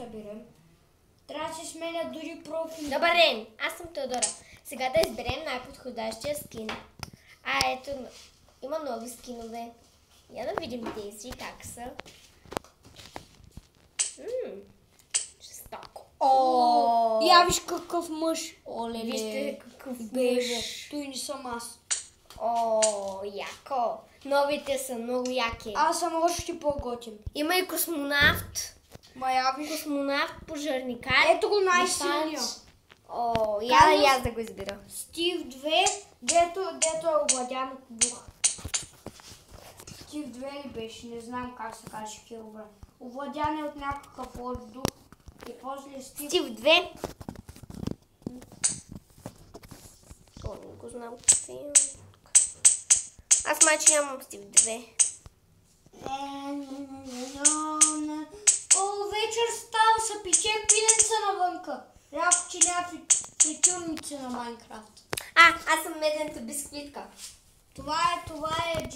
съберем. Трябва да се сменя дори профил. Добър ден, аз съм Теодора. Сега да изберем най-подходящия скин. Ето, има нови скинове. Я да видим тези как са. Жестоко. Я виж какъв мъж. Оле, Вижте какъв беже. мъж. Той не съм аз. Яко. Новите са много яки. Аз съм още по-готин. Има и космонавт. Я виж. Космонавт, пожарникар. Ето го най-силния. Я да го избира. Стив 2, дето е овладян от дух. Стив 2 ли беше? Не знам как се каже Хилбра. Овладян е от някакъв лош дух. И после Стив 2. Не го знам какъв е. Аз майче нямам Стив 2. Вечер става, са пече пиленца навънка. Ряко, че някакви фритюрници на Майнкрафт. Аз съм медената бисквитка. Това е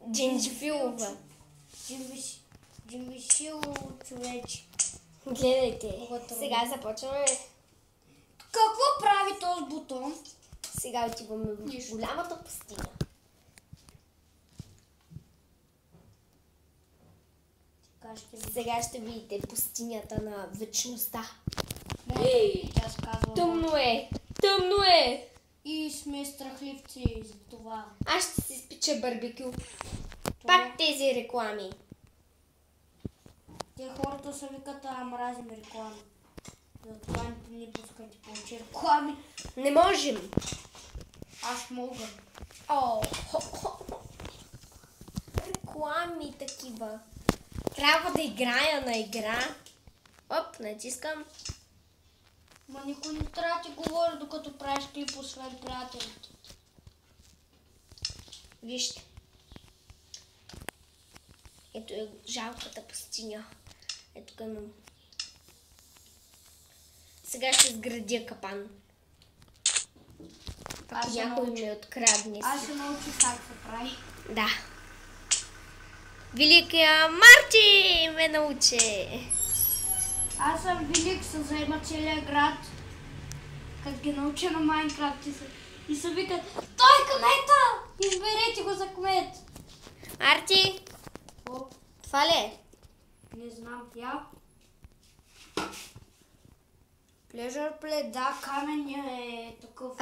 Джинджифилова. Джинджифил човече. Гледайте. Сега започваме. Какво прави този бутон? Сега отиваме в голямата пустиня. Сега ще видите пустинята на вечността. Тъмно е! Тъмно е! И сме страхливци за това. Аз ще си спича барбекю. Пак тези реклами. Те хората са викат, мразим реклами. Затова не пускате повече реклами. Не можем. Аз мога. Реклами такива. Трябва да играя на игра. Натискам. Ма никой не трябва да ти говори, докато правиш клип, освен приятелите. Вижте. Ето е жалката пустиня. Ето към. Сега ще сградя капан. Ако някой ме открадне. Аз се научих как се прави. Да. Великия Марти ме научи. Аз съм велик, се заема целия град. Как ги науча на Майнкрафт и се викат: той е кмета! Изберете го за кмет! Марти! Това ли е? Не знам, я. Pleasure Play, да, каменя е такъв.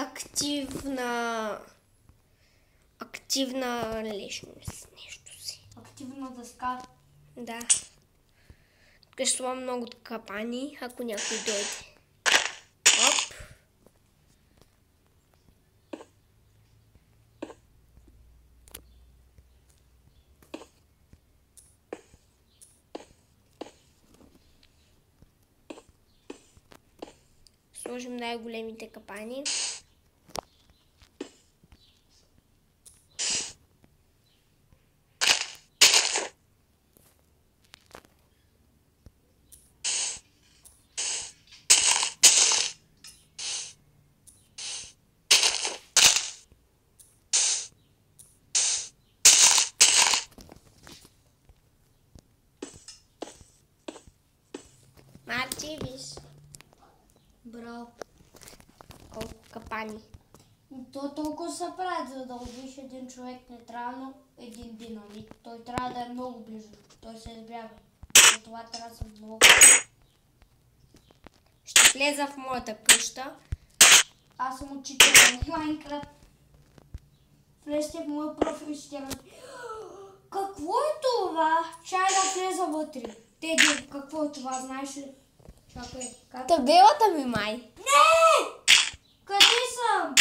Активна личност, нещо си. Активна дъска. Да. Тук ще слагам много капани, ако някой дойде. Оп. Сложим най-големите капани. Марти, виж. Браво. Колко капани. То толкова се прави, за да убиеш един човек, не трябва, но един динамит. Той трябва да е много близо. Той се избяга. За това трябва да съм много. Ще влеза в моята къща. Аз съм учител в Майнкрафт. Влезте в моя профил и ще разби. Какво е това? Чай да влеза вътре. Теди, какво е това? Знаеш ли? Чакай. Табелата ми май. Не! Къде съм?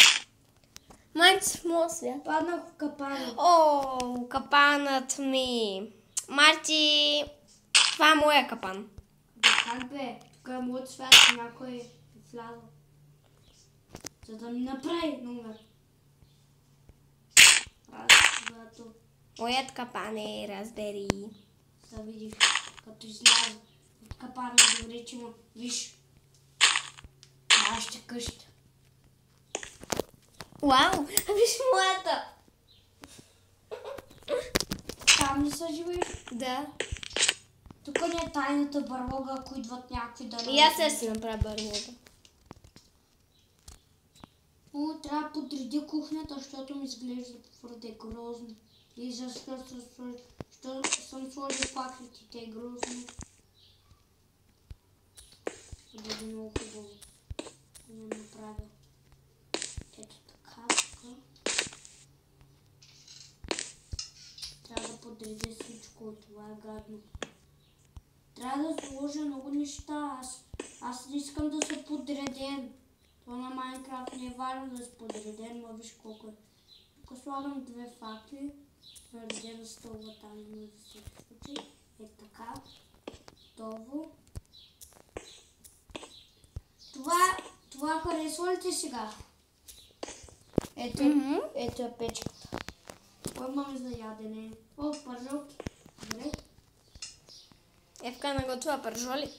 Май в моя свят. Паднах в капана. Капанът ми. Марти, това е моя капан. Как бе? Тук е моят свят, някой е влязъл. За да ми направи номер. Моят капан е, разбери. Да видиш, като изляза от капана, добре, че му виж нашата къща. Вау, виж моята. Там ли са живи? Да. Тук не е тайната барлога, ако идват някакви да... И аз сега си направя барлога. О, трябва да подреди кухнята, защото ми изглежда твърде грозно. И защото съм сложил факлите, е грозно. Да бъде много хубаво. Не направя. Ето така. Трябва да подредя всичко, това е гадно. Трябва да сложа много неща. Аз не искам да се подреден. Това на Майнкрафт не е важно да се подреден, но виж колко е. Тук слагам 2 факли. Твърде на стола там, но за всеки случай. Е така. Готово. Това харесва ли ти сега? Ето е печката. Какво имаме за ядене? О, пържолки. Добре. Евка наготвя пържоли.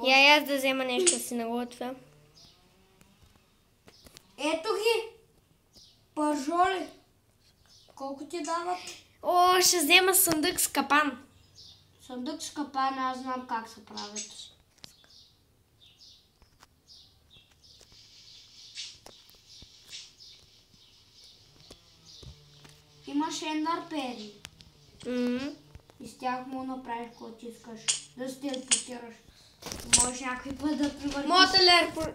И аз да взема нещо да си наготвя. Ето ги! Пържоли. Колко ти дават? О, ще взема съндък с капан. Съндък с капан, аз знам как се правят. Имаш ендър пери. И с тях му направиш каквото искаш. Да се телепортираш. Може някой път да превърнеш. Мога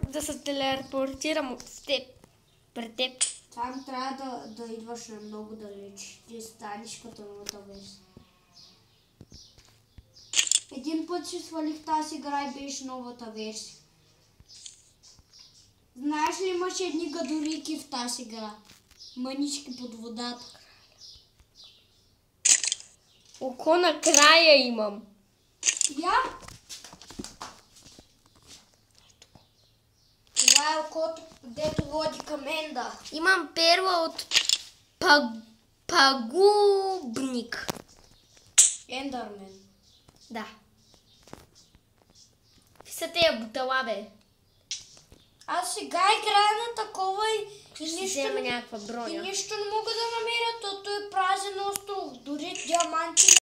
да се телепортирам от теб. Пред теб. Там трябва да идваш на много далеч. Ти станеш като новата версия. Един път си свалих тази игра и беше новата версия. Знаеш ли, имаше едни гадорики в тази игра? Мънички под водата. Око накрая имам. Я? Това е окото, дето води към Енда. Имам перла от пагубник. Ендърмен. Да. Какви са тия бутала, бе? Аз сега играя на такова и Взема някаква броня. нищо не мога да намеря, тото е празен остров. Дори диаманти